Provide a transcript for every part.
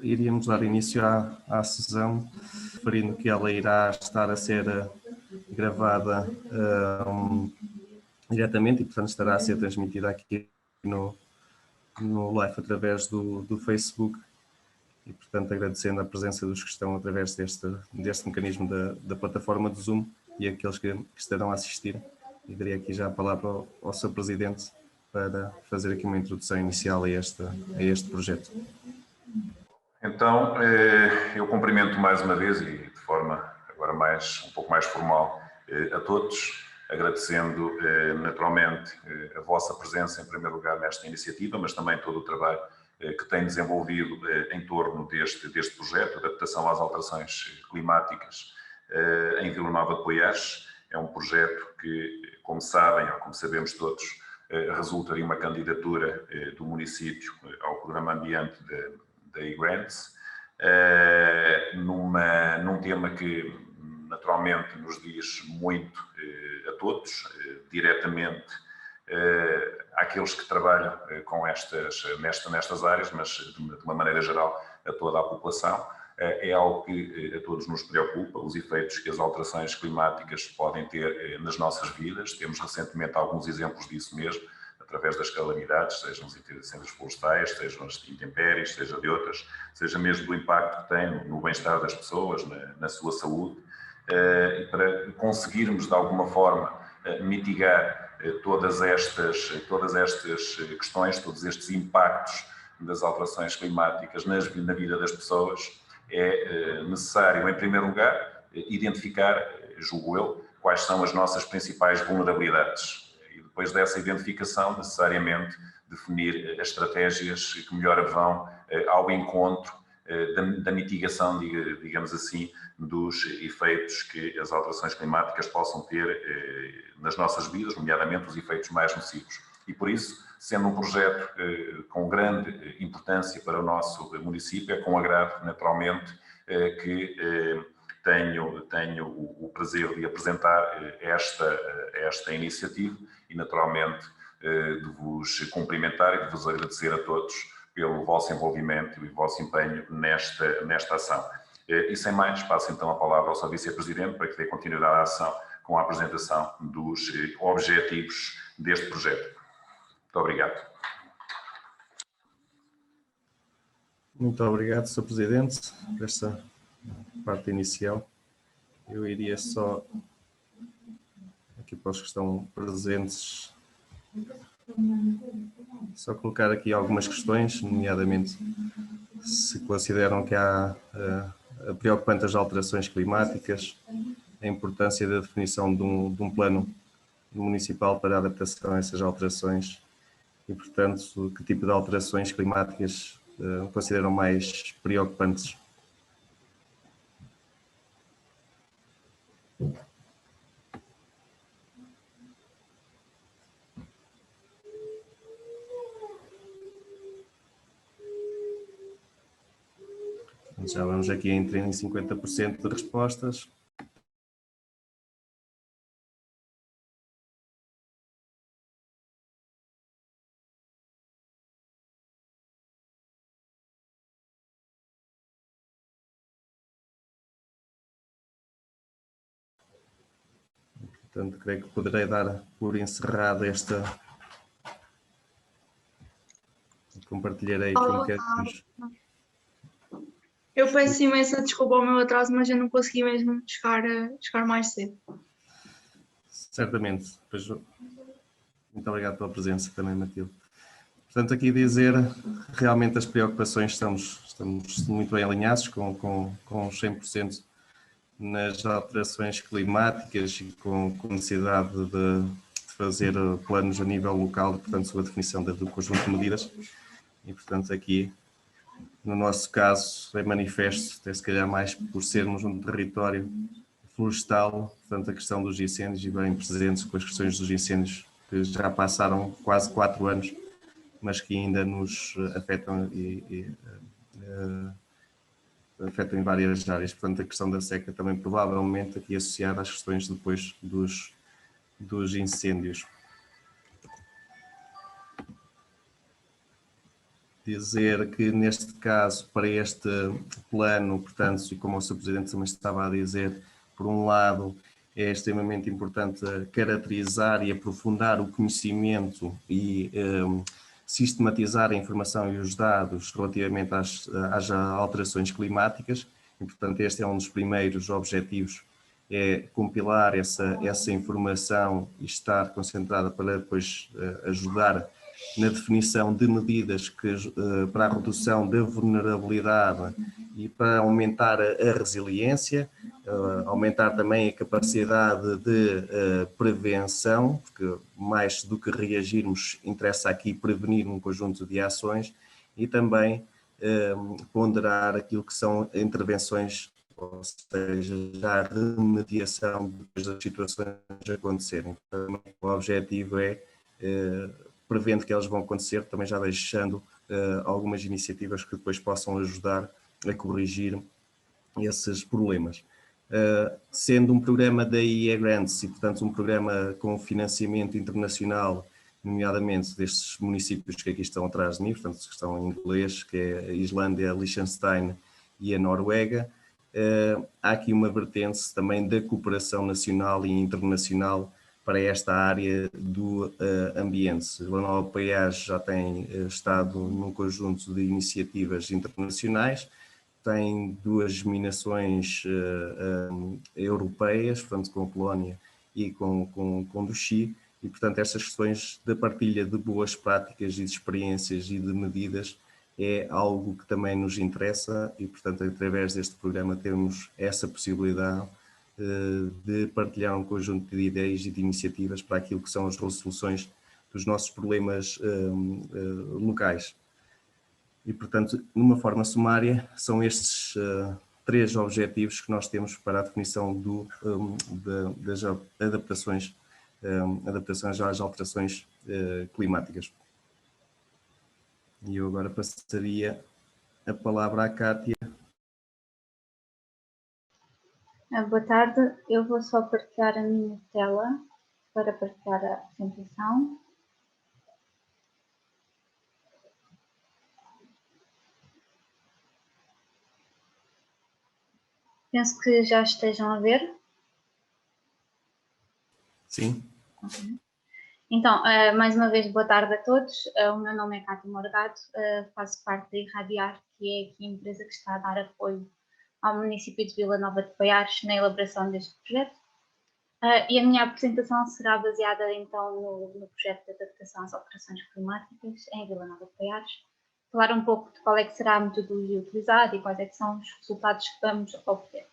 Iríamos dar início à sessão, referindo que ela irá estar a ser gravada diretamente e, portanto, estará a ser transmitida aqui no live através do Facebook e, portanto, agradecendo a presença dos que estão através deste mecanismo da plataforma do Zoom e aqueles que estarão a assistir. E daria aqui já a palavra ao Sr. Presidente para fazer aqui uma introdução inicial a este projeto. Então, eu cumprimento mais uma vez e de forma agora um pouco mais formal a todos, agradecendo naturalmente a vossa presença em primeiro lugar nesta iniciativa, mas também todo o trabalho que tem desenvolvido em torno deste projeto, adaptação às alterações climáticas em Vila Nova de Poiares. É um projeto que, como sabem, ou como sabemos todos, resulta de uma candidatura do município ao Programa Ambiente da e-Grants, num tema que naturalmente nos diz muito a todos, diretamente àqueles que trabalham com nestas áreas, mas de uma maneira geral a toda a população. É algo que a todos nos preocupa, os efeitos que as alterações climáticas podem ter nas nossas vidas. Temos recentemente alguns exemplos disso mesmo, através das calamidades, sejam os incêndios florestais, sejam as intempéries, seja de outras, seja mesmo do impacto que tem no bem-estar das pessoas, na sua saúde, e para conseguirmos de alguma forma mitigar todas estas questões, todos estes impactos das alterações climáticas na vida das pessoas, é necessário, em primeiro lugar, identificar, julgo eu, quais são as nossas principais vulnerabilidades. Depois dessa identificação, necessariamente, definir as estratégias que melhor vão ao encontro da mitigação, digamos assim, dos efeitos que as alterações climáticas possam ter nas nossas vidas, nomeadamente os efeitos mais nocivos. E por isso, sendo um projeto com grande importância para o nosso município, é com agrado, naturalmente, que tenho o prazer de apresentar esta iniciativa e, naturalmente, de vos cumprimentar e de vos agradecer a todos pelo vosso envolvimento e o vosso empenho nesta ação. E sem mais, passo então a palavra ao Sr. Vice-Presidente para que dê continuidade à ação com a apresentação dos objetivos deste projeto. Muito obrigado. Muito obrigado, Sr. Presidente, por esta parte inicial. Eu iria só, aqui para os que estão presentes, só colocar aqui algumas questões, nomeadamente se consideram que há preocupantes as alterações climáticas, a importância da definição de um plano municipal para a adaptação a essas alterações e, portanto, que tipo de alterações climáticas consideram mais preocupantes. Já vamos aqui em 50% de respostas. Portanto, creio que poderei dar por encerrada esta... Compartilharei aqui um bocadinho. Eu peço imensa desculpa ao meu atraso, mas eu não consegui mesmo chegar mais cedo. Certamente. Muito obrigado pela presença também, Matilde. Portanto, aqui dizer, realmente as preocupações estamos muito bem alinhados com os 100% nas alterações climáticas e com necessidade de fazer planos a nível local, portanto, sobre a definição do conjunto de medidas. E, portanto, aqui, no nosso caso, é manifesto, até se calhar mais por sermos um território florestal, portanto, a questão dos incêndios e bem presentes com as questões dos incêndios que já passaram quase 4 anos, mas que ainda nos afetam afetam em várias áreas. Portanto, a questão da seca também provavelmente aqui associada às questões depois dos incêndios. dizer que neste caso, para este plano, portanto, e como o Sr. Presidente também estava a dizer, por um lado, é extremamente importante caracterizar e aprofundar o conhecimento e sistematizar a informação e os dados relativamente às alterações climáticas, e portanto este é um dos primeiros objetivos, é compilar essa informação e estar concentrada para depois ajudar na definição de medidas para a redução da vulnerabilidade e para aumentar a resiliência, aumentar também a capacidade de prevenção, porque mais do que reagirmos, interessa aqui prevenir um conjunto de ações e também ponderar aquilo que são intervenções, ou seja, já a remediação depois das situações acontecerem. Então, o objetivo é prevendo que elas vão acontecer, também já deixando algumas iniciativas que depois possam ajudar a corrigir esses problemas. Sendo um programa da IE Grants e, portanto, um programa com financiamento internacional, nomeadamente destes municípios que aqui estão atrás de mim, portanto, que estão em inglês, que é a Islândia, Liechtenstein e a Noruega, há aqui uma vertente também da cooperação nacional e internacional para esta área do ambiente. A Nova Paiás já tem estado num conjunto de iniciativas internacionais, tem 2 nominações europeias, portanto com a Polónia e com o Chile, e portanto estas questões da partilha de boas práticas e de experiências e de medidas é algo que também nos interessa e portanto através deste programa temos essa possibilidade de partilhar um conjunto de ideias e de iniciativas para aquilo que são as resoluções dos nossos problemas locais. E, portanto, numa forma sumária, são estes 3 objetivos que nós temos para a definição das adaptações às alterações climáticas. E eu agora passaria a palavra à Cátia. Boa tarde, eu vou só partilhar a minha tela para partilhar a apresentação. Penso que já estejam a ver. Sim. Então, mais uma vez, boa tarde a todos. O meu nome é Cátia Morgado, faço parte da Irradiar, que é aqui a empresa que está a dar apoio ao município de Vila Nova de Paiares na elaboração deste projeto. E a minha apresentação será baseada então no projeto de adaptação às alterações climáticas em Vila Nova de Paiares. Falar um pouco de qual é que será a metodologia utilizada e quais é que são os resultados que vamos obter.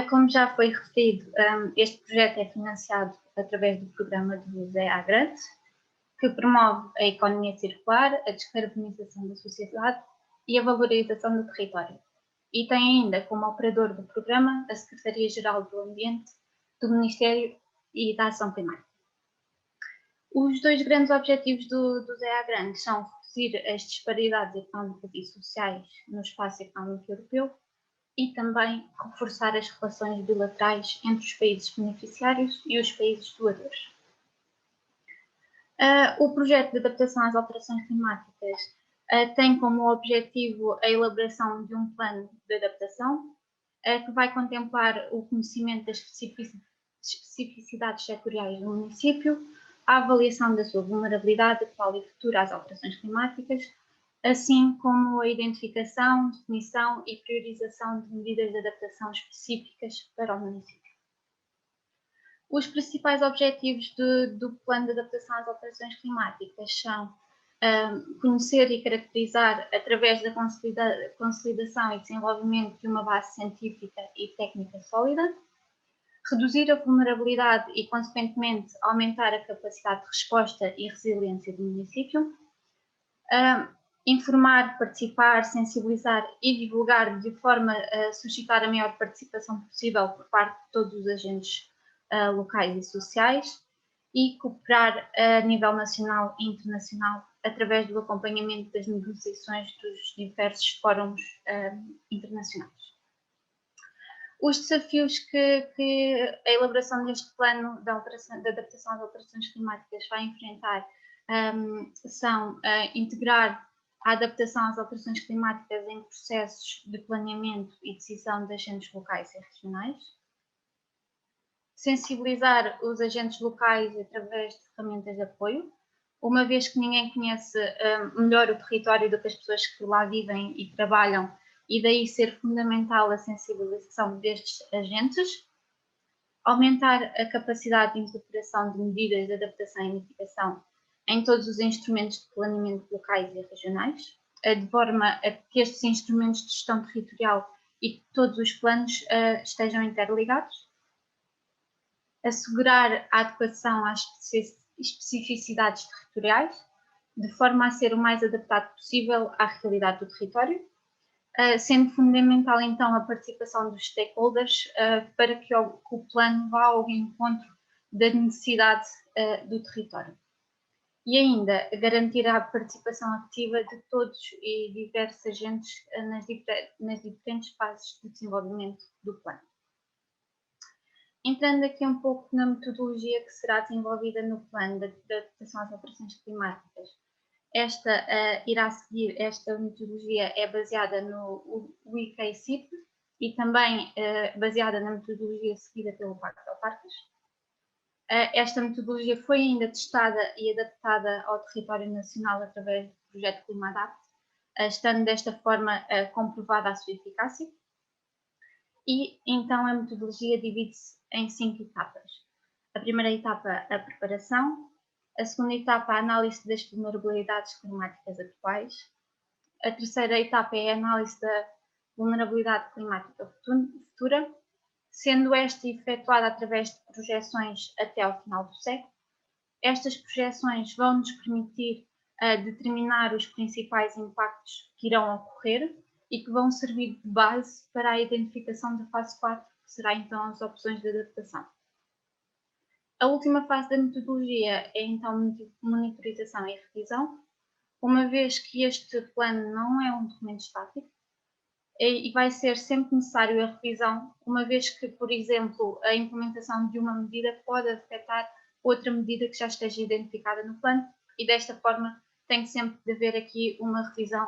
Como já foi referido, este projeto é financiado através do programa do ZEA Grants, que promove a economia circular, a descarbonização da sociedade e a valorização do território. E tem ainda como operador do programa a Secretaria-Geral do Ambiente do Ministério e da Ação Climática. Os 2 grandes objetivos do ZEA Grants são reduzir as disparidades económicas e sociais no espaço económico europeu e também reforçar as relações bilaterais entre os países beneficiários e os países doadores. O projeto de adaptação às alterações climáticas tem como objetivo a elaboração de um plano de adaptação que vai contemplar o conhecimento das especificidades setoriais do município, a avaliação da sua vulnerabilidade atual e futura às alterações climáticas, assim como a identificação, definição e priorização de medidas de adaptação específicas para o município. Os principais objetivos do Plano de Adaptação às Alterações Climáticas são conhecer e caracterizar, através da consolidação e desenvolvimento de uma base científica e técnica sólida, reduzir a vulnerabilidade e, consequentemente, aumentar a capacidade de resposta e resiliência do município, informar, participar, sensibilizar e divulgar de forma a suscitar a maior participação possível por parte de todos os agentes locais e sociais e cooperar a nível nacional e internacional através do acompanhamento das negociações dos diversos fóruns internacionais. Os desafios que a elaboração deste plano de adaptação às alterações climáticas vai enfrentar são integrar a adaptação às alterações climáticas em processos de planeamento e decisão de agentes locais e regionais, sensibilizar os agentes locais através de ferramentas de apoio, uma vez que ninguém conhece melhor o território do que as pessoas que lá vivem e trabalham, e daí ser fundamental a sensibilização destes agentes, aumentar a capacidade de incorporação de medidas de adaptação e mitigação em todos os instrumentos de planeamento locais e regionais, de forma a que estes instrumentos de gestão territorial e todos os planos estejam interligados, assegurar a adequação às especificidades territoriais, de forma a ser o mais adaptado possível à realidade do território, sendo fundamental então a participação dos stakeholders para que o plano vá ao encontro da necessidade do território. E ainda garantir a participação ativa de todos e diversos agentes nas diferentes fases de desenvolvimento do plano. Entrando aqui um pouco na metodologia que será desenvolvida no plano de adaptação às alterações climáticas, esta metodologia é baseada no WCACIP e também baseada na metodologia seguida pelo Pacto de Autarcas. Esta metodologia foi ainda testada e adaptada ao território nacional através do projeto ClimaAdapt, estando desta forma comprovada a sua eficácia. E então a metodologia divide-se em 5 etapas. A primeira etapa, a preparação. A segunda etapa, a análise das vulnerabilidades climáticas atuais. A terceira etapa é a análise da vulnerabilidade climática futura, sendo esta efetuada através de projeções até ao final do século. Estas projeções vão nos permitir determinar os principais impactos que irão ocorrer e que vão servir de base para a identificação da fase 4, que será então as opções de adaptação. A última fase da metodologia é então monitorização e revisão, uma vez que este plano não é um documento estático e vai ser sempre necessário a revisão, uma vez que, por exemplo, a implementação de uma medida pode afetar outra medida que já esteja identificada no plano e desta forma tem sempre de haver aqui uma revisão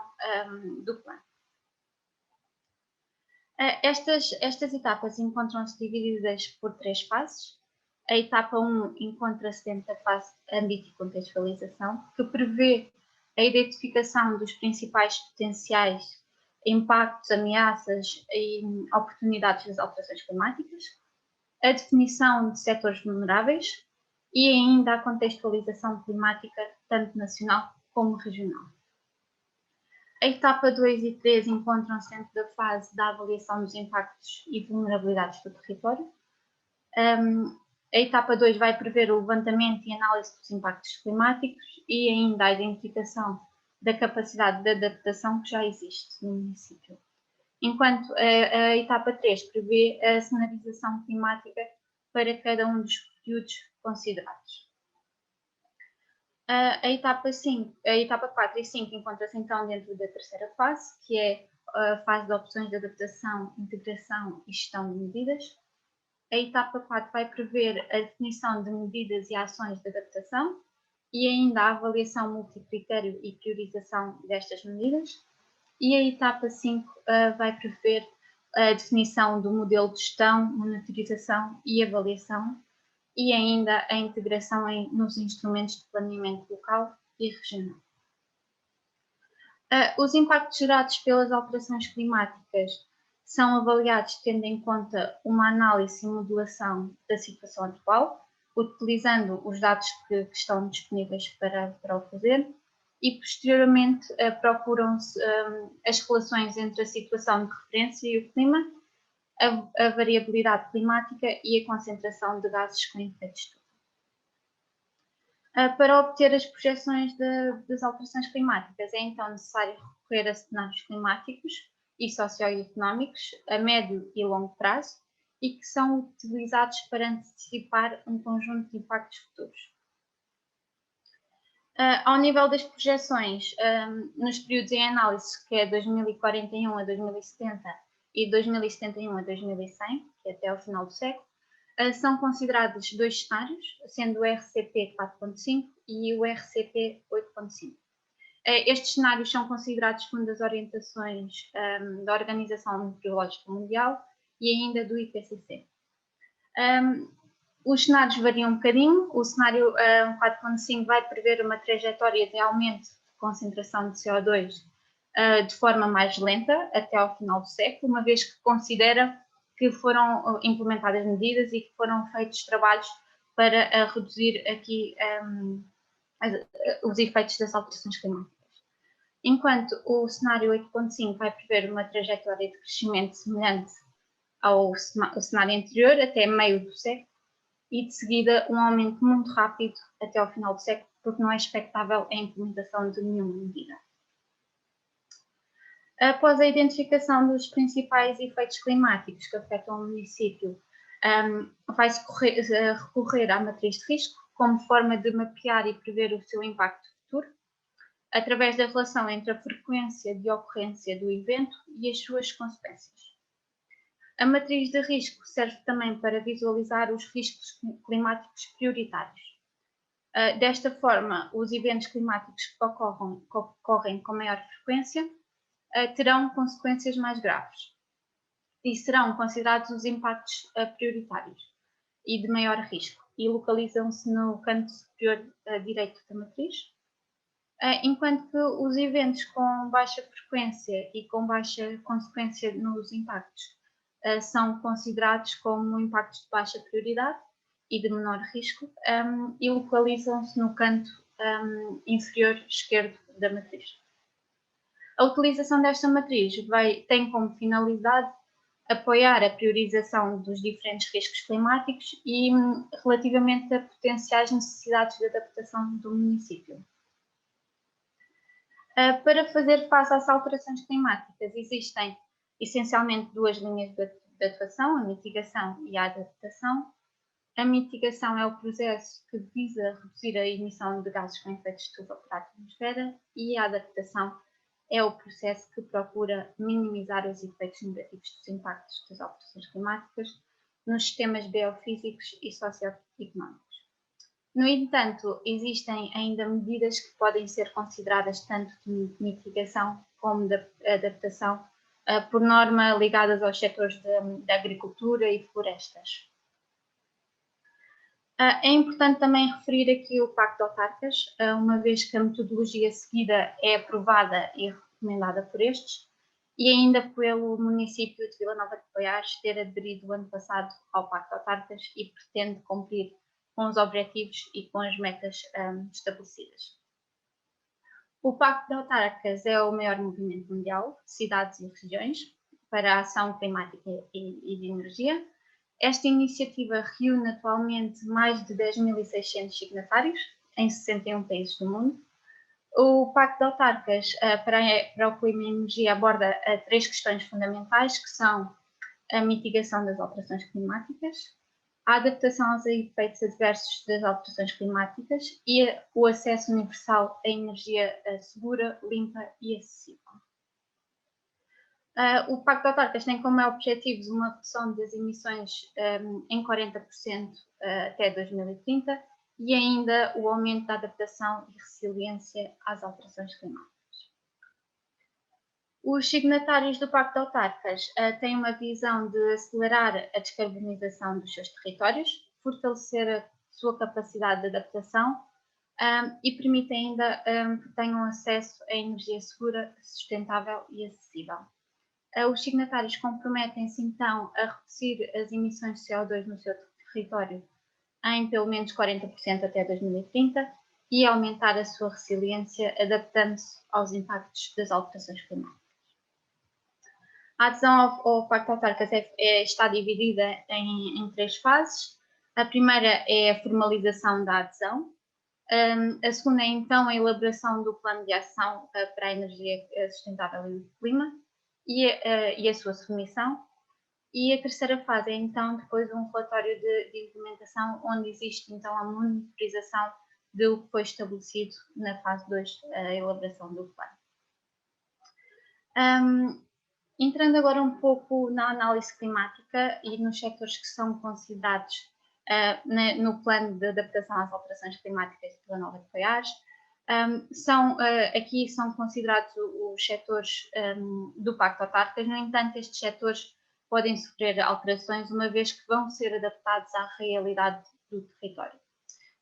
do plano. Estas etapas encontram-se divididas por 3 fases. A etapa 1 encontra-se dentro da fase de âmbito e contextualização, que prevê a identificação dos principais potenciais impactos, ameaças e oportunidades das alterações climáticas, a definição de setores vulneráveis e ainda a contextualização climática, tanto nacional como regional. A etapa 2 e 3 encontram-se dentro da fase da avaliação dos impactos e vulnerabilidades do território. A etapa 2 vai prever o levantamento e análise dos impactos climáticos e ainda a identificação da capacidade de adaptação que já existe no município. Enquanto a etapa 3 prevê a cenarização climática para cada um dos períodos considerados. A etapa 4 e 5 encontra-se então dentro da terceira fase, que é a fase de opções de adaptação, integração e gestão de medidas. A etapa 4 vai prever a definição de medidas e ações de adaptação e ainda a avaliação multicritério e priorização destas medidas. E a etapa 5 vai prever a definição do modelo de gestão, monitorização e avaliação e ainda a integração nos instrumentos de planeamento local e regional. Os impactos gerados pelas alterações climáticas são avaliados tendo em conta uma análise e modelação da situação atual, utilizando os dados que estão disponíveis para o fazer e, posteriormente, procuram-se as relações entre a situação de referência e o clima, a variabilidade climática e a concentração de gases com efeito estufa. Para obter as projeções das alterações climáticas, é então necessário recorrer a cenários climáticos e socioeconómicos a médio e longo prazo e que são utilizados para antecipar um conjunto de impactos futuros. Ao nível das projeções, nos períodos em análise, que é 2041 a 2070 e 2071 a 2100, que é até ao final do século, São considerados 2 cenários, sendo o RCP 4.5 e o RCP 8.5. Estes cenários são considerados segundo as orientações da Organização Meteorológica Mundial e ainda do IPCC. Os cenários variam um bocadinho. O cenário 4.5 vai prever uma trajetória de aumento de concentração de CO2 de forma mais lenta até ao final do século, uma vez que considera que foram implementadas medidas e que foram feitos trabalhos para reduzir aqui os efeitos das alterações climáticas. Enquanto o cenário 8.5 vai prever uma trajetória de crescimento semelhante ao cenário anterior, até meio do século, e de seguida um aumento muito rápido até ao final do século, porque não é expectável a implementação de nenhuma medida. Após a identificação dos principais efeitos climáticos que afetam o município, vai-se recorrer à matriz de risco como forma de mapear e prever o seu impacto futuro, através da relação entre a frequência de ocorrência do evento e as suas consequências. A matriz de risco serve também para visualizar os riscos climáticos prioritários. Desta forma, os eventos climáticos que ocorrem com maior frequência terão consequências mais graves e serão considerados os impactos prioritários e de maior risco e localizam-se no canto superior direito da matriz, enquanto que os eventos com baixa frequência e com baixa consequência nos impactos são considerados como impactos de baixa prioridade e de menor risco e localizam-se no canto inferior esquerdo da matriz. A utilização desta matriz tem como finalidade apoiar a priorização dos diferentes riscos climáticos e relativamente a potenciais necessidades de adaptação do município. Para fazer face às alterações climáticas, existem essencialmente 2 linhas de atuação, a mitigação e a adaptação. A mitigação é o processo que visa reduzir a emissão de gases com efeito de estufa para a atmosfera e a adaptação é o processo que procura minimizar os efeitos negativos dos impactos das alterações climáticas nos sistemas biofísicos e socioeconómicos. No entanto, existem ainda medidas que podem ser consideradas tanto de mitigação como de adaptação, por norma ligadas aos setores da agricultura e florestas. É importante também referir aqui o Pacto de Autarcas, uma vez que a metodologia seguida é aprovada e recomendada por estes, e ainda pelo município de Vila Nova de Poiares ter aderido o ano passado ao Pacto de Autarcas e pretende cumprir com os objetivos e com as metas estabelecidas. O Pacto de Autarcas é o maior movimento mundial de cidades e regiões para a ação climática e de energia. Esta iniciativa reúne atualmente mais de 10.600 signatários em 61 países do mundo. O Pacto de Autarcas para o Clima e Energia aborda 3 questões fundamentais, que são a mitigação das alterações climáticas, a adaptação aos efeitos adversos das alterações climáticas e o acesso universal à energia segura, limpa e acessível. O Pacto de Autarcas tem como objetivo uma redução das emissões em 40% até 2030 e ainda o aumento da adaptação e resiliência às alterações climáticas. Os signatários do Pacto de Autarcas têm uma visão de acelerar a descarbonização dos seus territórios, fortalecer a sua capacidade de adaptação e permite ainda que tenham acesso a energia segura, sustentável e acessível. Os signatários comprometem-se então a reduzir as emissões de CO2 no seu território em pelo menos 40% até 2030 e aumentar a sua resiliência adaptando-se aos impactos das alterações climáticas. A adesão ao Pacto de Autarcas está dividida em 3 fases. A primeira é a formalização da adesão. A segunda é então a elaboração do plano de ação para a energia sustentável e o clima e a sua submissão. E a terceira fase é então depois um relatório de implementação, onde existe então a monitorização do que foi estabelecido na fase 2, a elaboração do plano. Entrando agora um pouco na análise climática e nos setores que são considerados no plano de adaptação às alterações climáticas de Vila Nova de Goiás, aqui são considerados os setores do Pacto Autárquicas. No entanto, estes setores podem sofrer alterações, uma vez que vão ser adaptados à realidade do território.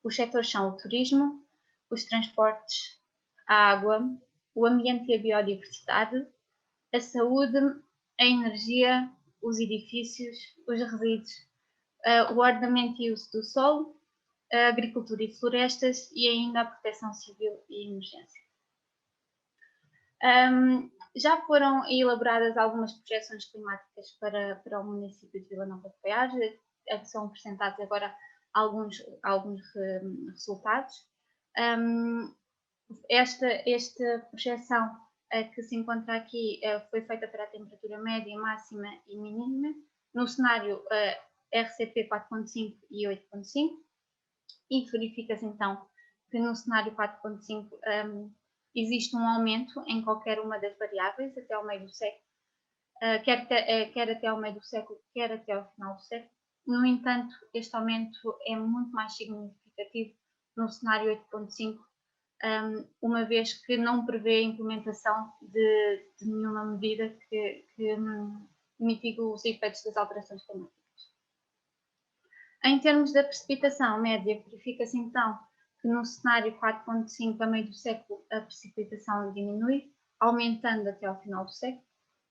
Os setores são o turismo, os transportes, a água, o ambiente e a biodiversidade, a saúde, a energia, os edifícios, os resíduos, o ordenamento e uso do solo, a agricultura e florestas e ainda a proteção civil e emergência. Já foram elaboradas algumas projeções climáticas para o município de Vila Nova de Goiás, são apresentados agora alguns resultados. Esta projeção que se encontra aqui foi feita para a temperatura média, máxima e mínima, no cenário RCP 4.5 e 8.5, e verifica-se então que no cenário 4.5 existe um aumento em qualquer uma das variáveis até ao meio do século, quer até ao meio do século, quer até ao final do século. No entanto, este aumento é muito mais significativo no cenário 8.5, uma vez que não prevê a implementação de nenhuma medida que mitigue os efeitos das alterações climáticas. Em termos da precipitação média, verifica-se então que no cenário 4.5 a meio do século a precipitação diminui, aumentando até ao final do século,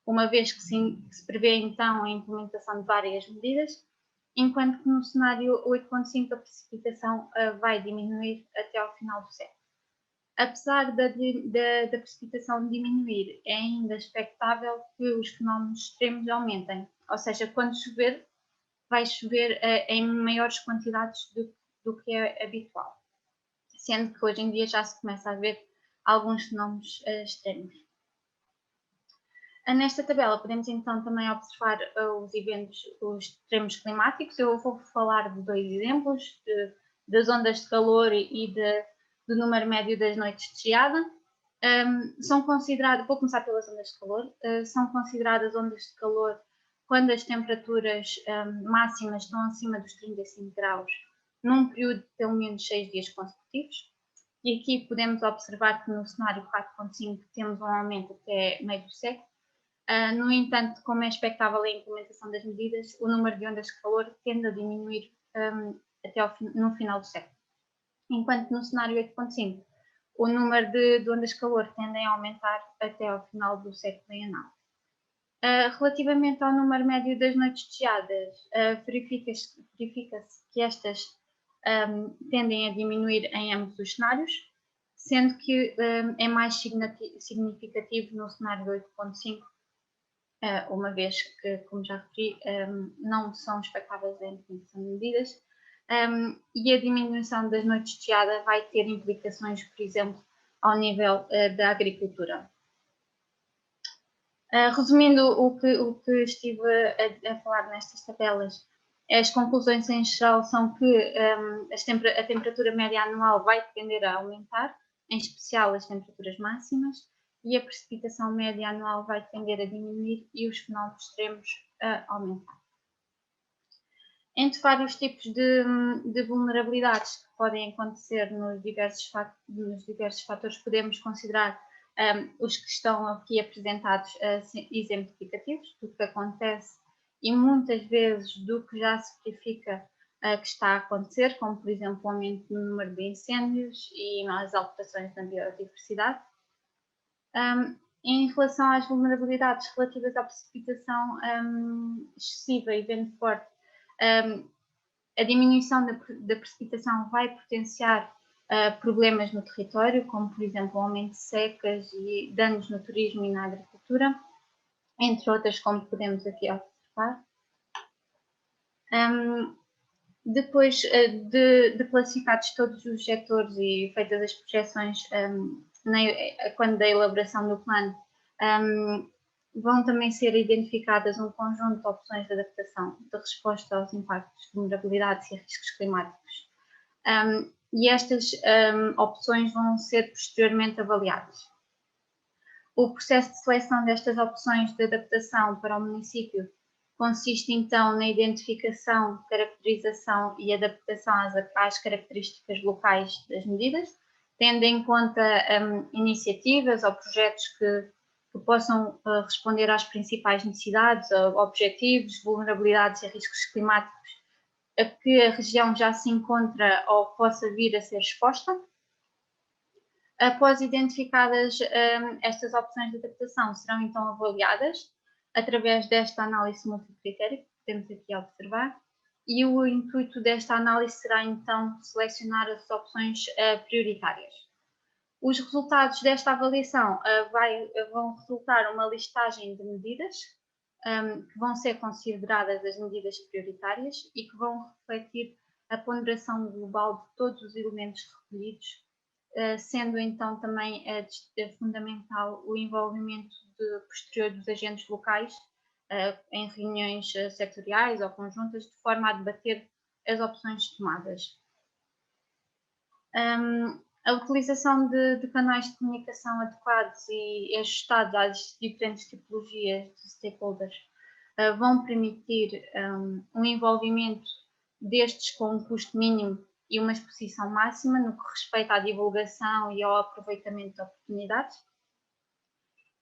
uma vez que se prevê então a implementação de várias medidas, enquanto que no cenário 8.5 a precipitação vai diminuir até ao final do século. Apesar da precipitação diminuir, é ainda expectável que os fenómenos extremos aumentem, ou seja, quando chover, vai chover em maiores quantidades do que é habitual, sendo que hoje em dia já se começa a ver alguns fenómenos extremos. Nesta tabela podemos então também observar os eventos, os extremos climáticos. Eu vou falar de dois exemplos, das ondas de calor e do número médio das noites de geada. Vou começar pelas ondas de calor. São consideradas ondas de calor quando as temperaturas máximas estão acima dos 35 graus num período de pelo menos 6 dias consecutivos. E aqui podemos observar que no cenário 4.5 temos um aumento até meio do século. No entanto, como é expectável a implementação das medidas, o número de ondas de calor tende a diminuir no final do século. Enquanto no cenário 8.5, o número de ondas de calor tendem a aumentar até ao final do século em análise. Relativamente ao número médio das noites de geadas, verifica-se que estas tendem a diminuir em ambos os cenários, sendo que é mais significativo no cenário 8.5, uma vez que, como já referi, não são expectáveis a implementação de medidas, e a diminuição das noites de geada vai ter implicações, por exemplo, ao nível da agricultura. Resumindo o que estive a falar nestas tabelas, as conclusões em geral são que a temperatura média anual vai tender a aumentar, em especial as temperaturas máximas, e a precipitação média anual vai tender a diminuir e os fenómenos extremos a aumentar. Entre vários tipos de vulnerabilidades que podem acontecer nos diversos fatores, podemos considerar os que estão aqui apresentados exemplificativos do que acontece e muitas vezes do que já se verifica que está a acontecer, como por exemplo o aumento no número de incêndios e as alterações na biodiversidade. Em relação às vulnerabilidades relativas à precipitação excessiva e vento forte, a diminuição da precipitação vai potenciar problemas no território, como por exemplo o aumento de secas e danos no turismo e na agricultura, entre outras, como podemos aqui observar. Depois de classificados todos os setores e feitas as projeções quando da elaboração do plano, vão também ser identificadas um conjunto de opções de adaptação de resposta aos impactos de vulnerabilidades e riscos climáticos. E estas opções vão ser posteriormente avaliadas. O processo de seleção destas opções de adaptação para o município consiste então na identificação, caracterização e adaptação às características locais das medidas, tendo em conta iniciativas ou projetos que possam responder às principais necessidades, objetivos, vulnerabilidades e riscos climáticos a que a região já se encontra ou possa vir a ser exposta. Após identificadas estas opções de adaptação, serão então avaliadas através desta análise multicritério que temos aqui a observar, e o intuito desta análise será então selecionar as opções prioritárias. Os resultados desta avaliação vão resultar uma listagem de medidas que vão ser consideradas as medidas prioritárias e que vão refletir a ponderação global de todos os elementos recolhidos, sendo então também fundamental o envolvimento posterior dos agentes locais em reuniões setoriais ou conjuntas, de forma a debater as opções tomadas. A utilização de canais de comunicação adequados e ajustados às diferentes tipologias de stakeholders vão permitir um envolvimento destes com um custo mínimo e uma exposição máxima no que respeita à divulgação e ao aproveitamento de oportunidades.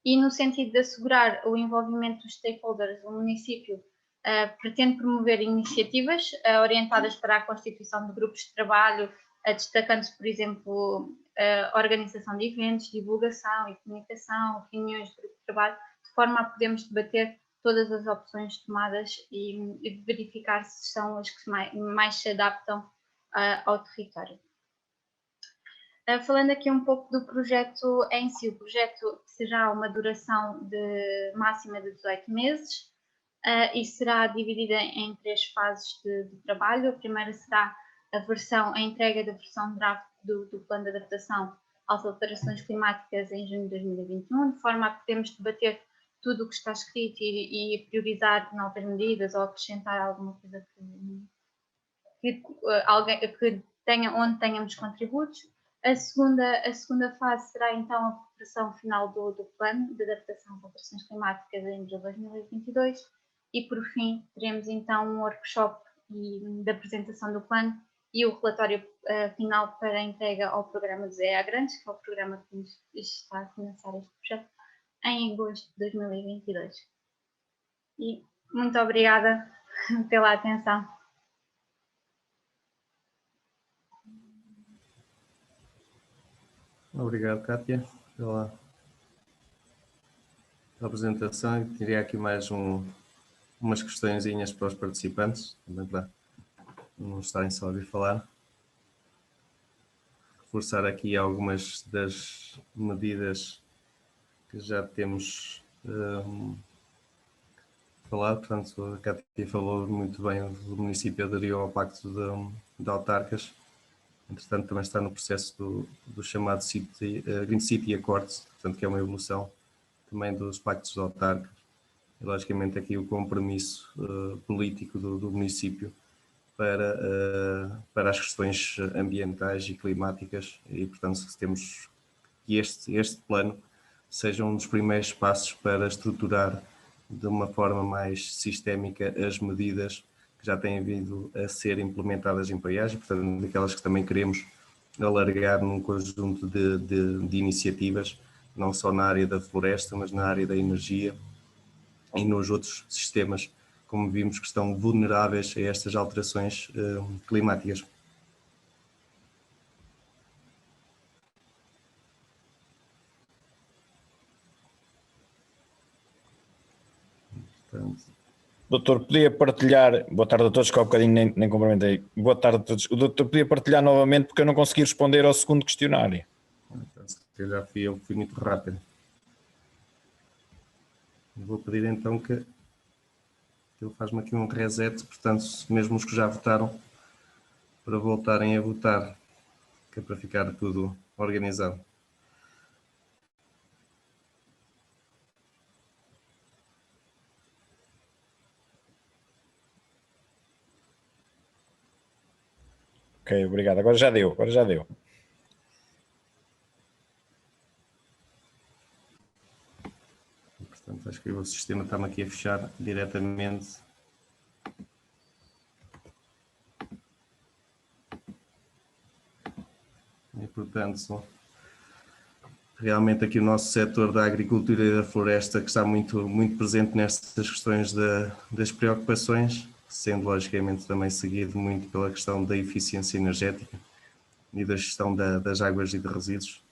E no sentido de assegurar o envolvimento dos stakeholders, o município pretende promover iniciativas orientadas para a constituição de grupos de trabalho, destacando-se, por exemplo, a organização de eventos, divulgação e comunicação, reuniões de grupo de trabalho, de forma a podermos debater todas as opções tomadas e verificar se são as que mais se adaptam ao território. Falando aqui um pouco do projeto em si, o projeto será uma duração máxima de 18 meses e será dividida em 3 fases de trabalho. A primeira será a entrega da versão draft do plano de adaptação às alterações climáticas em junho de 2021, de forma a podermos debater tudo o que está escrito e priorizar novas medidas ou acrescentar alguma coisa onde tenhamos contributos. A segunda fase será então a preparação final do plano de adaptação às alterações climáticas em 2022 e, por fim, teremos então um workshop de apresentação do plano e o relatório final para a entrega ao programa dos EA Grandes, que é o programa que está a financiar este projeto, em agosto de 2022. E muito obrigada pela atenção. Obrigado, Kátia, pela apresentação. Eu teria aqui mais umas questõezinhas para os participantes, também para não estarem só a ouvir falar. Reforçar aqui algumas das medidas que já temos falado. Portanto, a Cátia falou muito bem, o município aderiu ao Pacto de Autarcas. Entretanto, também está no processo do chamado Green City Accords, portanto, que é uma evolução também dos pactos de autarcas. E, logicamente, aqui o compromisso político do município para as questões ambientais e climáticas e, portanto, temos que este plano seja um dos primeiros passos para estruturar de uma forma mais sistémica as medidas que já têm vindo a ser implementadas em Paiás e, portanto, daquelas que também queremos alargar num conjunto de iniciativas, não só na área da floresta, mas na área da energia e nos outros sistemas, como vimos, que estão vulneráveis a estas alterações climáticas. Portanto, Doutor, podia partilhar, boa tarde a todos, que há um bocadinho nem cumprimentei, boa tarde a todos, o doutor podia partilhar novamente porque eu não consegui responder ao segundo questionário. Então, se calhar fui muito rápido. Vou pedir então que ele faz-me aqui um reset, portanto, mesmo os que já votaram, para voltarem a votar, que é para ficar tudo organizado. Ok, obrigado. Agora já deu. Portanto, acho que o sistema está-me aqui a fechar diretamente. E, portanto, realmente aqui o nosso setor da agricultura e da floresta que está muito, muito presente nestas questões das preocupações, sendo logicamente também seguido muito pela questão da eficiência energética e da gestão das águas e de resíduos.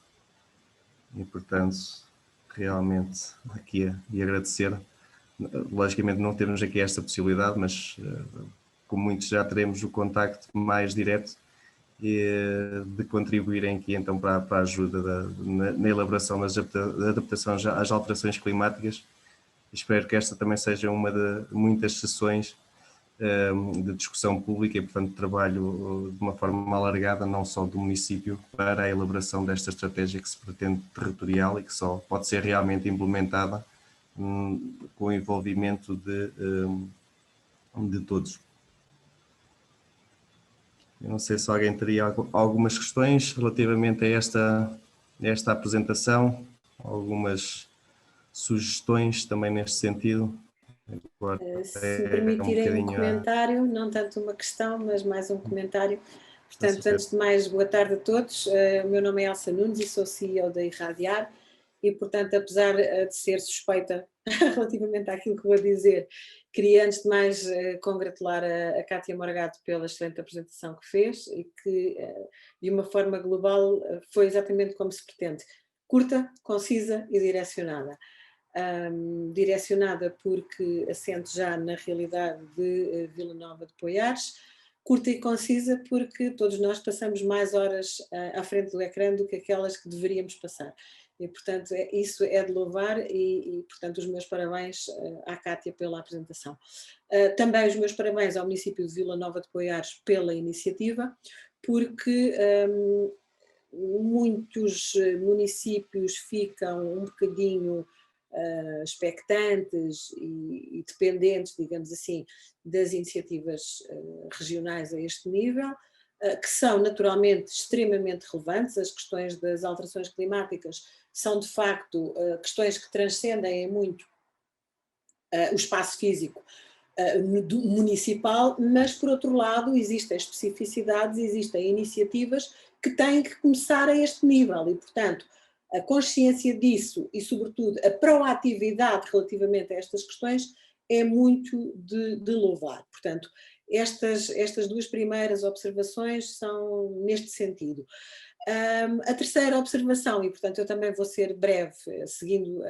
E, portanto, realmente aqui e agradecer. Logicamente não temos aqui esta possibilidade, mas com muitos já teremos o contacto mais direto de contribuírem aqui então para a ajuda na elaboração da adaptação às alterações climáticas. Espero que esta também seja uma de muitas sessões de discussão pública e, portanto, trabalho de uma forma alargada, não só do município, para a elaboração desta estratégia que se pretende territorial e que só pode ser realmente implementada com o envolvimento de todos. Eu não sei se alguém teria algumas questões relativamente a esta apresentação, algumas sugestões também neste sentido. Agora, se me permitirem um comentário, não tanto uma questão, mas mais um comentário. Portanto, antes de mais, boa tarde a todos. O meu nome é Elsa Nunes e sou CEO da Irradiar e, portanto, apesar de ser suspeita relativamente àquilo que vou dizer, queria antes de mais congratular a Cátia Morgado pela excelente apresentação que fez e que, de uma forma global, foi exatamente como se pretende. Curta, concisa e direcionada. Direcionada porque assente já na realidade de Vila Nova de Poiares, curta e concisa porque todos nós passamos mais horas à frente do ecrã do que aquelas que deveríamos passar. E, portanto, isso é de louvar e, portanto, os meus parabéns à Cátia pela apresentação. Também os meus parabéns ao município de Vila Nova de Poiares pela iniciativa, porque muitos municípios ficam um bocadinho expectantes e dependentes, digamos assim, das iniciativas regionais a este nível, que são naturalmente extremamente relevantes. As questões das alterações climáticas são de facto questões que transcendem em muito o espaço físico municipal, mas por outro lado existem especificidades, existem iniciativas que têm que começar a este nível e, portanto, a consciência disso e, sobretudo, a proatividade relativamente a estas questões é muito de louvar. Portanto, estas duas primeiras observações são neste sentido. A terceira observação, e portanto eu também vou ser breve, seguindo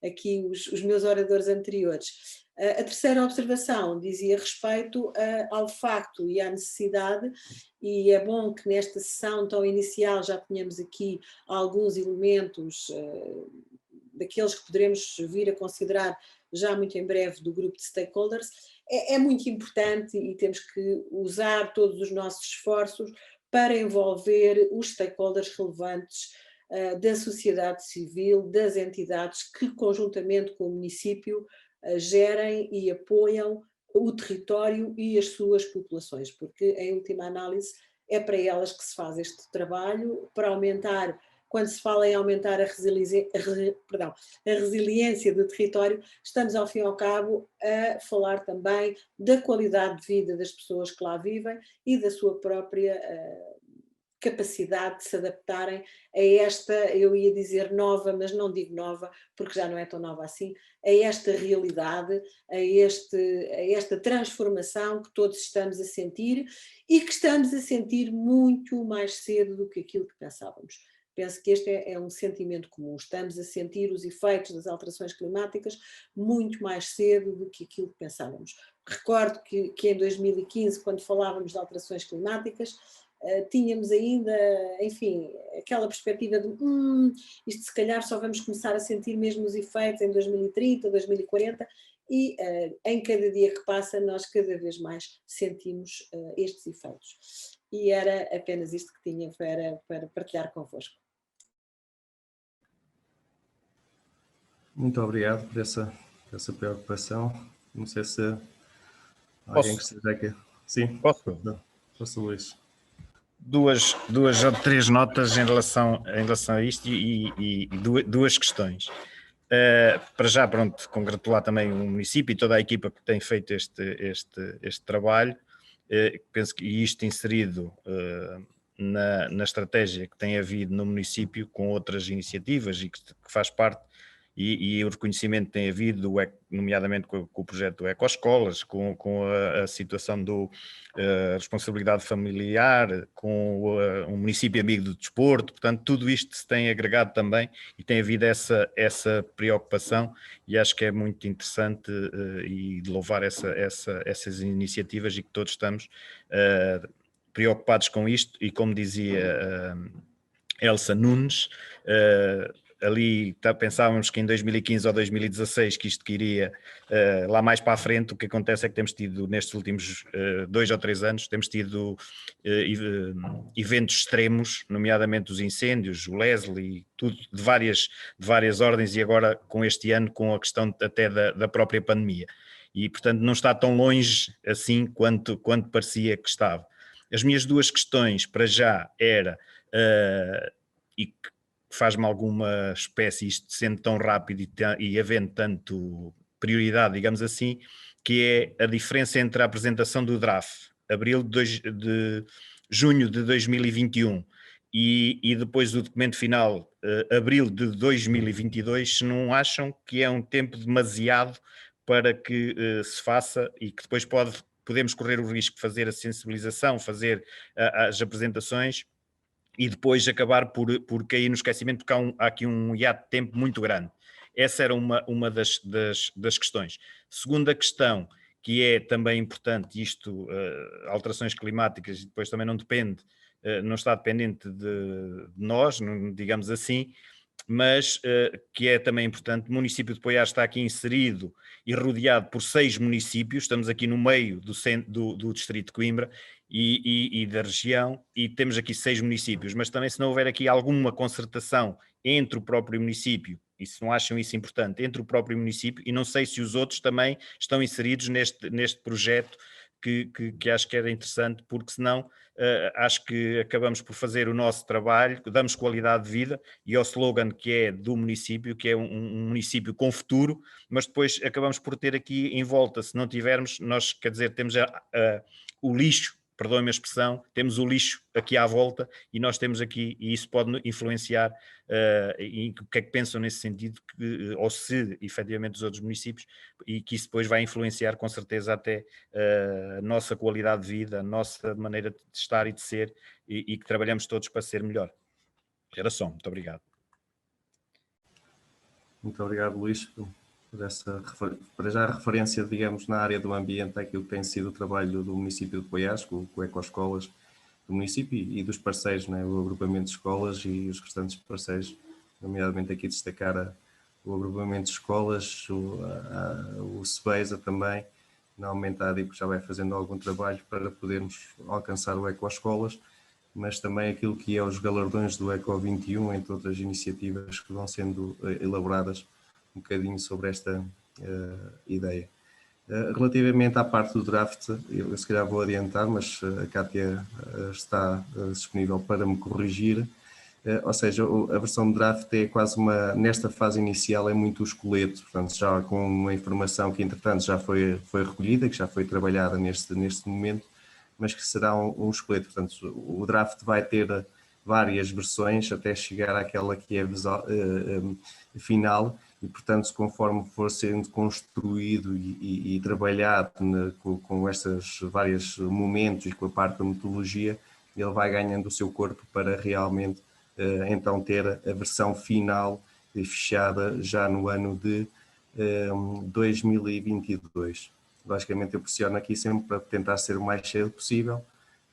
aqui os meus oradores anteriores, a terceira observação dizia respeito ao facto e à necessidade, e é bom que nesta sessão tão inicial já tenhamos aqui alguns elementos daqueles que poderemos vir a considerar já muito em breve do grupo de stakeholders. É muito importante e temos que usar todos os nossos esforços para envolver os stakeholders relevantes da sociedade civil, das entidades que conjuntamente com o município gerem e apoiam o território e as suas populações, porque em última análise é para elas que se faz este trabalho, para aumentar, quando se fala em aumentar a resiliência do território, estamos ao fim e ao cabo a falar também da qualidade de vida das pessoas que lá vivem e da sua própria capacidade de se adaptarem a esta, eu ia dizer nova, mas não digo nova, porque já não é tão nova assim, a esta realidade, a esta transformação que todos estamos a sentir e que estamos a sentir muito mais cedo do que aquilo que pensávamos. Penso que este é um sentimento comum, estamos a sentir os efeitos das alterações climáticas muito mais cedo do que aquilo que pensávamos. Recordo que em 2015, quando falávamos de alterações climáticas, tínhamos ainda, enfim, aquela perspectiva de isto se calhar só vamos começar a sentir mesmo os efeitos em 2030, 2040 e em cada dia que passa nós cada vez mais sentimos estes efeitos. E era apenas isto que tinha para partilhar convosco. Muito obrigado por essa preocupação. Não sei se alguém que esteja aqui. Sim, posso? Posso, Luís. Duas ou três notas em relação a isto e duas questões. Para já, pronto, congratular também o município e toda a equipa que tem feito este trabalho. Penso que isto inserido na estratégia que tem havido no município com outras iniciativas e que faz parte, e o reconhecimento que tem havido, nomeadamente com o projeto do Ecoescolas, com a situação da responsabilidade familiar, com o município amigo do desporto, portanto tudo isto se tem agregado também e tem havido essa preocupação, e acho que é muito interessante e de louvar essas iniciativas, e que todos estamos preocupados com isto, e como dizia Elsa Nunes, ali pensávamos que em 2015 ou 2016 que isto iria lá mais para a frente. O que acontece é que temos tido nestes últimos 2 ou 3 anos, temos tido eventos extremos, nomeadamente os incêndios, o Leslie, tudo de várias ordens, e agora com este ano com a questão até da própria pandemia, e portanto não está tão longe assim quanto parecia que estava. As minhas 2 questões para já era, e que faz-me alguma espécie, isto sendo tão rápido e havendo tanto prioridade, digamos assim, que é a diferença entre a apresentação do draft, de junho de 2021, e depois o documento final, abril de 2022, se não acham que é um tempo demasiado para que se faça, e que depois podemos correr o risco de fazer a sensibilização, fazer as apresentações, e depois acabar por cair no esquecimento, porque há aqui um hiato de tempo muito grande. Essa era uma das questões. Segunda questão, que é também importante, isto, alterações climáticas, e depois também não está dependente de nós, digamos assim, mas que é também importante. O município de Poiares está aqui inserido e rodeado por 6 municípios, estamos aqui no meio do distrito de Coimbra e da região, e temos aqui 6 municípios, mas também, se não houver aqui alguma concertação entre o próprio município, e se não acham isso importante, entre o próprio município, e não sei se os outros também estão inseridos neste projeto, que acho que era interessante, porque senão acho que acabamos por fazer o nosso trabalho, damos qualidade de vida, e ao slogan que é do município, que é um município com futuro, mas depois acabamos por ter aqui em volta, se não tivermos, nós, quer dizer, temos o lixo, perdoem-me a expressão, temos o lixo aqui à volta, e nós temos aqui, e isso pode influenciar, e o que é que pensam nesse sentido, ou se efetivamente os outros municípios, e que isso depois vai influenciar com certeza até a nossa qualidade de vida, a nossa maneira de estar e de ser, e que trabalhamos todos para ser melhor. Era só, muito obrigado. Muito obrigado, Luís, para já a referência, digamos, na área do ambiente, àquilo que tem sido o trabalho do município de Poiares, com Ecoescolas do município e dos parceiros, né, o agrupamento de escolas e os restantes parceiros, nomeadamente aqui destacar o agrupamento de escolas, o SBEISA também, normalmente a ADIP já vai fazendo algum trabalho para podermos alcançar o Ecoescolas, mas também aquilo que é os galardões do Eco 21, entre outras iniciativas que vão sendo elaboradas um bocadinho sobre esta ideia. Relativamente à parte do draft, eu se calhar vou adiantar, mas a Kátia está disponível para me corrigir. Ou seja, a versão de draft é quase nesta fase inicial é muito o esqueleto, portanto já com uma informação que entretanto já foi recolhida, que já foi trabalhada neste momento, mas que será um esqueleto. Portanto, o draft vai ter várias versões até chegar àquela que é final, e portanto, conforme for sendo construído e trabalhado com estes vários momentos e com a parte da metodologia, ele vai ganhando o seu corpo para realmente então ter a versão final e fechada já no ano de 2022. Logicamente eu pressiono aqui sempre para tentar ser o mais cedo possível,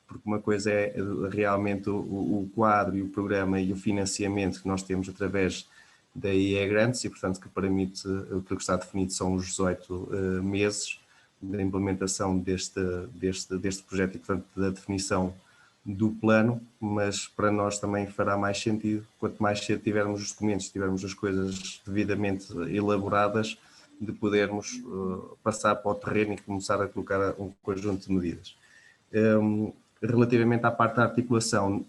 porque uma coisa é realmente o quadro e o programa e o financiamento que nós temos através da IE Grants, e portanto que permite, o que está definido são os 18 meses da implementação deste projeto e portanto da definição do plano, mas para nós também fará mais sentido, quanto mais cedo tivermos os documentos, tivermos as coisas devidamente elaboradas, de podermos passar para o terreno e começar a colocar um conjunto de medidas. Relativamente à parte da articulação,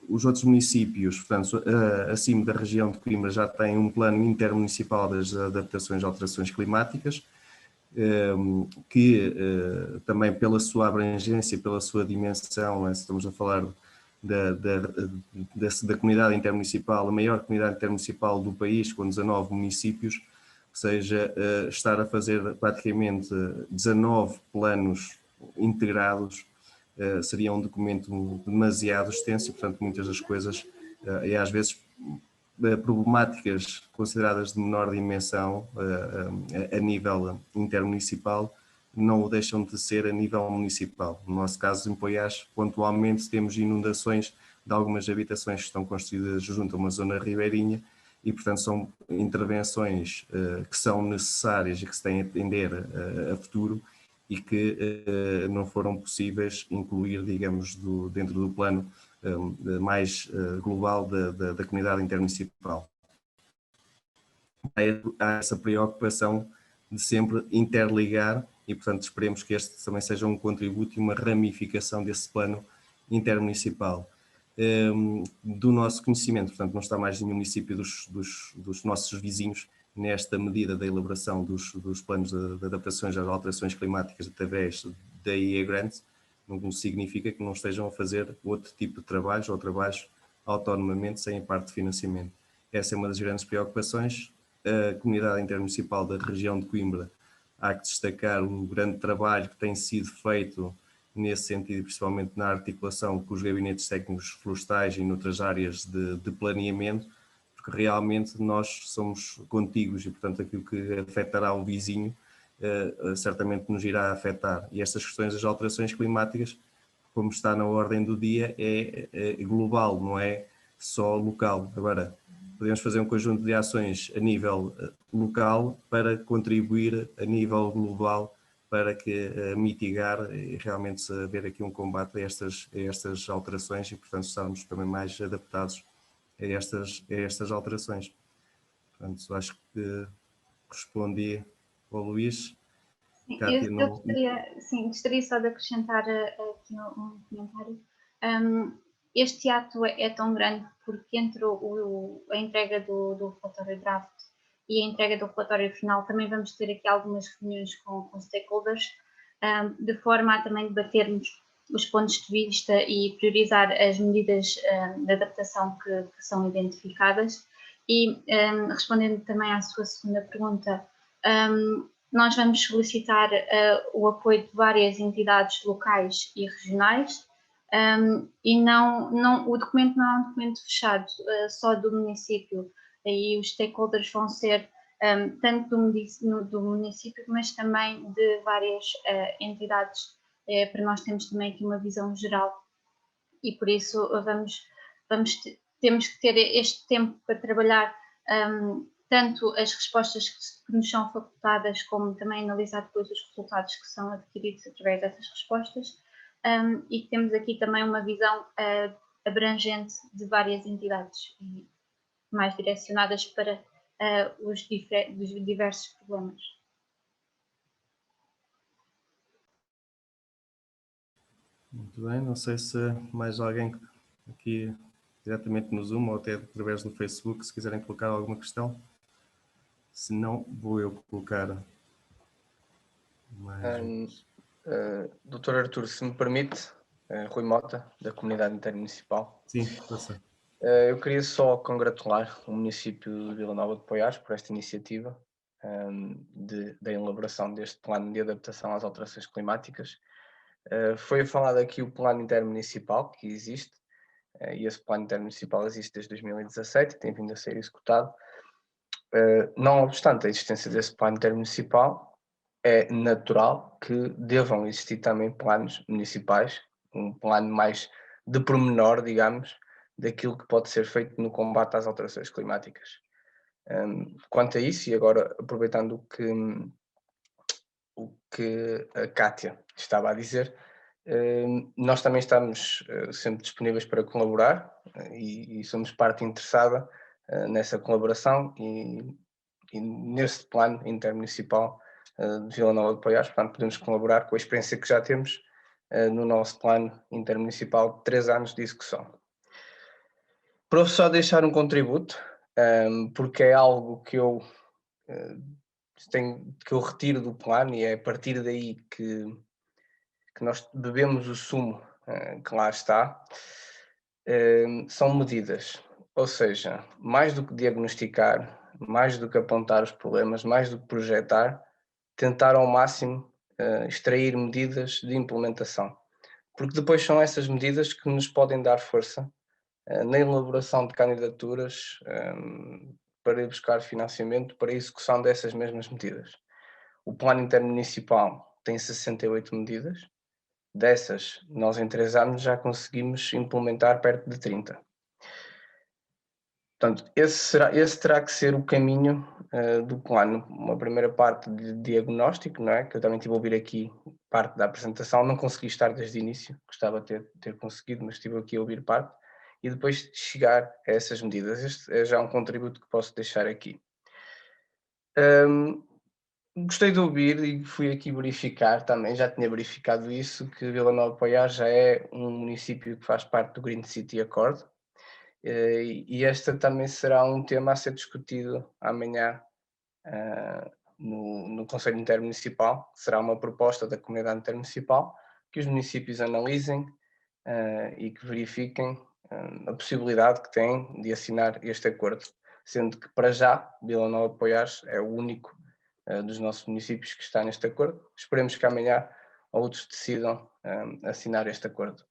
os outros municípios, portanto, acima da região de Coimbra, já têm um plano intermunicipal das adaptações e alterações climáticas, que também pela sua abrangência, pela sua dimensão, estamos a falar da comunidade intermunicipal, a maior comunidade intermunicipal do país, com 19 municípios, ou seja, estar a fazer praticamente 19 planos integrados seria um documento demasiado extenso e, portanto, muitas das coisas, e às vezes problemáticas consideradas de menor dimensão a nível intermunicipal, não o deixam de ser a nível municipal. No nosso caso, em Poiás, pontualmente temos inundações de algumas habitações que estão construídas junto a uma zona ribeirinha e, portanto, são intervenções que são necessárias e que se têm a atender a futuro e que não foram possíveis incluir, digamos, dentro do plano mais global da comunidade intermunicipal. Há essa preocupação de sempre interligar e, portanto, esperemos que este também seja um contributo e uma ramificação desse plano intermunicipal. Do nosso conhecimento, portanto, não está mais nenhum município dos nossos vizinhos nesta medida da elaboração dos planos de adaptações às alterações climáticas através da IA Grant, não significa que não estejam a fazer outro tipo de trabalhos ou trabalhos autonomamente sem a parte de financiamento. Essa é uma das grandes preocupações. A comunidade intermunicipal da região de Coimbra, há que destacar o grande trabalho que tem sido feito nesse sentido, principalmente na articulação com os gabinetes técnicos florestais e noutras áreas de planeamento, porque realmente nós somos contíguos e, portanto, aquilo que afetará o vizinho certamente nos irá afetar. E estas questões das alterações climáticas, como está na ordem do dia, é global, não é só local. Agora, podemos fazer um conjunto de ações a nível local para contribuir a nível global para que mitigar e realmente haver aqui um combate a estas alterações e, portanto, estarmos também mais adaptados a estas alterações. Portanto, acho que respondi ao Luís. Gostaria só de acrescentar aqui um comentário. Este ato é tão grande porque entre a entrega do relatório draft e a entrega do relatório final também vamos ter aqui algumas reuniões com stakeholders, de forma a também debatermos os pontos de vista e priorizar as medidas de adaptação que são identificadas. E respondendo também à sua segunda pergunta, nós vamos solicitar o apoio de várias entidades locais e regionais e o documento não é um documento fechado só do município, aí os stakeholders vão ser tanto do município, mas também de várias entidades, para nós termos também aqui uma visão geral e por isso temos que ter este tempo para trabalhar tanto as respostas que nos são facultadas, como também analisar depois os resultados que são adquiridos através dessas respostas, e temos aqui também uma visão abrangente de várias entidades e mais direcionadas para os diversos problemas. Muito bem, não sei se mais alguém aqui diretamente no Zoom ou até através do Facebook, se quiserem colocar alguma questão. Se não, vou eu colocar mais. Doutor Artur, se me permite, Rui Mota, da Comunidade Intermunicipal. Sim, passa. Eu queria só congratular o município de Vila Nova de Poiás por esta iniciativa da elaboração deste plano de adaptação às alterações climáticas. Foi falado aqui o plano intermunicipal que existe, e esse plano intermunicipal existe desde 2017 e tem vindo a ser executado. Não obstante a existência desse plano intermunicipal, é natural que devam existir também planos municipais, um plano mais de pormenor, digamos, daquilo que pode ser feito no combate às alterações climáticas. Quanto a isso, e agora aproveitando o que a Kátia estava a dizer, nós também estamos sempre disponíveis para colaborar e somos parte interessada nessa colaboração e nesse plano intermunicipal de Vila Nova de Poiás. Portanto, podemos colaborar com a experiência que já temos no nosso plano intermunicipal de 3 anos de execução. Para só deixar um contributo, porque é algo que eu retiro do plano e é a partir daí que nós bebemos o sumo que lá está, são medidas. Ou seja, mais do que diagnosticar, mais do que apontar os problemas, mais do que projetar, tentar ao máximo extrair medidas de implementação. Porque depois são essas medidas que nos podem dar força na elaboração de candidaturas para ir buscar financiamento para a execução dessas mesmas medidas. O plano intermunicipal tem 68 medidas, dessas nós em 3 anos já conseguimos implementar perto de 30. Portanto, esse terá que ser o caminho do plano. Uma primeira parte de diagnóstico, não é? Que eu também tive a ouvir aqui parte da apresentação, não consegui estar desde o início, gostava de ter conseguido, mas estive aqui a ouvir parte, e depois chegar a essas medidas. Este é já um contributo que posso deixar aqui. Gostei de ouvir e fui aqui verificar também, já tinha verificado isso, que Vila Nova de Poiás já é um município que faz parte do Green City Accord, e este também será um tema a ser discutido amanhã no Conselho Intermunicipal, que será uma proposta da comunidade intermunicipal, que os municípios analisem e que verifiquem a possibilidade que têm de assinar este acordo, sendo que para já Vila Nova de Poiás é o único dos nossos municípios que está neste acordo. Esperemos que amanhã outros decidam assinar este acordo.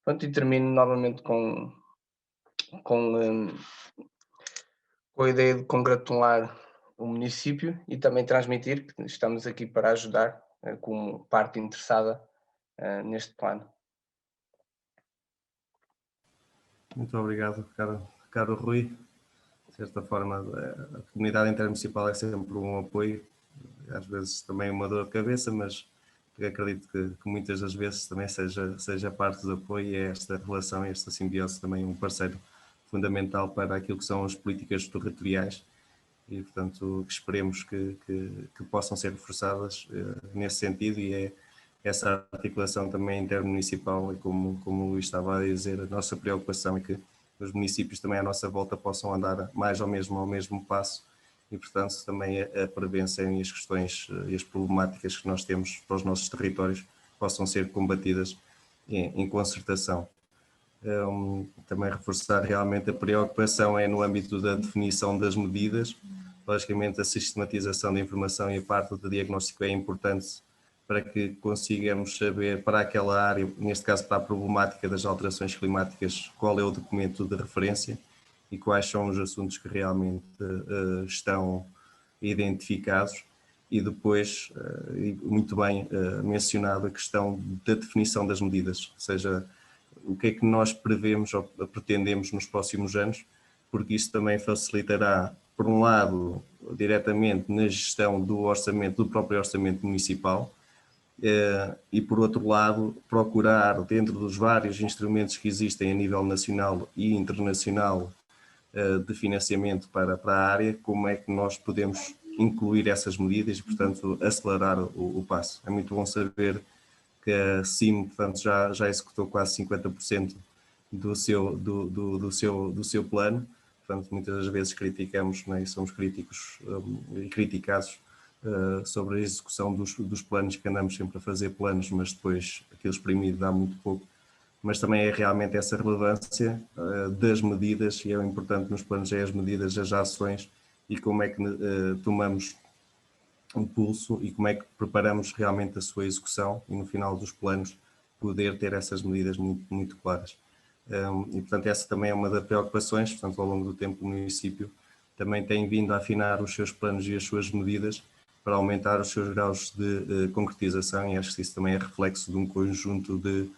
Pronto, e termino novamente com a ideia de congratular o município e também transmitir que estamos aqui para ajudar como parte interessada neste plano. Muito obrigado, caro Rui. De certa forma, a comunidade intermunicipal é sempre um apoio, às vezes também uma dor de cabeça, mas acredito que muitas das vezes também seja parte do apoio, e é esta relação, esta simbiose também um parceiro fundamental para aquilo que são as políticas territoriais, e portanto esperemos que possam ser reforçadas nesse sentido, e é essa articulação também intermunicipal, e como o Luís estava a dizer, a nossa preocupação é que os municípios também à nossa volta possam andar mais ao mesmo passo, e portanto também a prevenção e as questões e as problemáticas que nós temos para os nossos territórios possam ser combatidas em concertação. Também reforçar realmente a preocupação é no âmbito da definição das medidas. Logicamente a sistematização da informação e a parte do diagnóstico é importante para que consigamos saber para aquela área, neste caso para a problemática das alterações climáticas, qual é o documento de referência e quais são os assuntos que realmente estão identificados, e depois, muito bem mencionado, a questão da definição das medidas, ou seja, o que é que nós prevemos ou pretendemos nos próximos anos, porque isso também facilitará, por um lado, diretamente na gestão do orçamento, do próprio orçamento municipal, e por outro lado procurar, dentro dos vários instrumentos que existem a nível nacional e internacional de financiamento para a área, como é que nós podemos incluir essas medidas e, portanto, acelerar o passo. É muito bom saber que a CIM, portanto, já executou quase 50% do seu plano. Portanto, muitas das vezes criticamos, né, e somos críticos e criticados sobre a execução dos planos, que andamos sempre a fazer planos, mas depois aquilo exprimido dá muito pouco. Mas também é realmente essa relevância das medidas, e é importante nos planos é as medidas, as ações, e como é que tomamos um pulso e como é que preparamos realmente a sua execução, e no final dos planos poder ter essas medidas muito, muito claras. E portanto essa também é uma das preocupações. Portanto, ao longo do tempo o município também tem vindo a afinar os seus planos e as suas medidas para aumentar os seus graus de concretização, e acho que isso também é reflexo de um conjunto de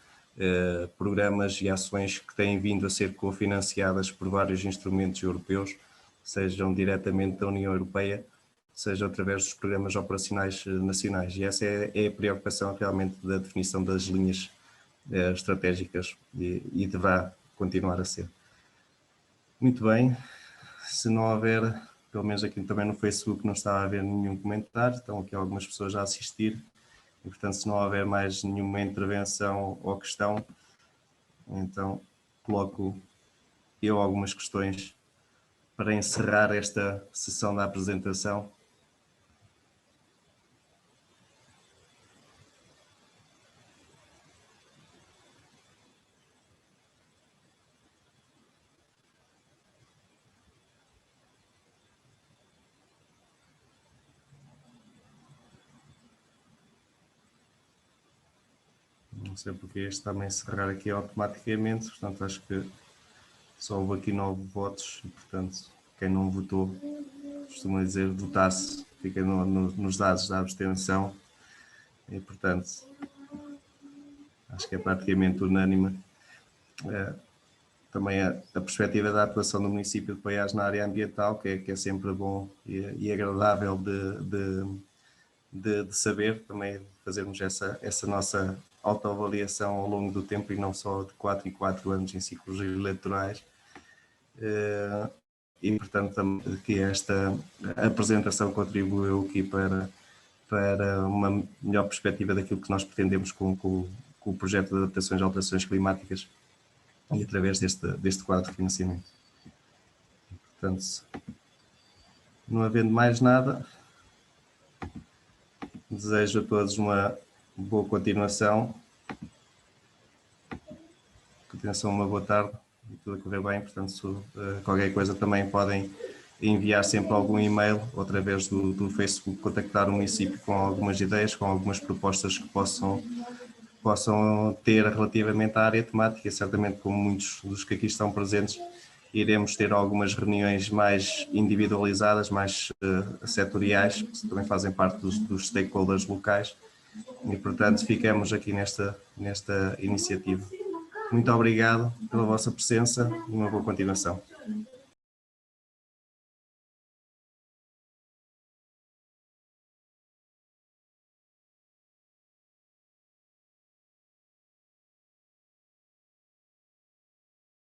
programas e ações que têm vindo a ser cofinanciadas por vários instrumentos europeus, sejam diretamente da União Europeia, seja através dos programas operacionais nacionais. E essa é a preocupação realmente da definição das linhas estratégicas, e deverá continuar a ser. Muito bem, se não houver, pelo menos aqui também no Facebook não está a haver nenhum comentário, estão aqui algumas pessoas a assistir, e portanto se não houver mais nenhuma intervenção ou questão, então coloco eu algumas questões para encerrar esta sessão da apresentação. Não sei porque este está-me a encerrar aqui automaticamente, portanto acho que só houve aqui 9 votos e, portanto, quem não votou, costuma dizer votar-se, fica nos dados da abstenção e, portanto, acho que é praticamente unânime. Também a perspectiva da atuação do município de Paiás na área ambiental, que é sempre bom e agradável de saber, também fazermos essa nossa autoavaliação ao longo do tempo e não só de 4 em 4 anos em ciclos eleitorais. E, portanto, que esta apresentação contribuiu aqui para uma melhor perspectiva daquilo que nós pretendemos com o projeto de adaptações às alterações climáticas e através deste quadro de financiamento. Portanto, não havendo mais nada, desejo a todos uma boa continuação, uma boa tarde e tudo a correr bem. Portanto, qualquer coisa também podem enviar sempre algum e-mail ou através do Facebook, contactar o município com algumas ideias, com algumas propostas que possam ter relativamente à área temática. Certamente, como muitos dos que aqui estão presentes, iremos ter algumas reuniões mais individualizadas, mais setoriais, que também fazem parte dos stakeholders locais e, portanto, ficamos aqui nesta iniciativa. Muito obrigado pela vossa presença e uma boa continuação.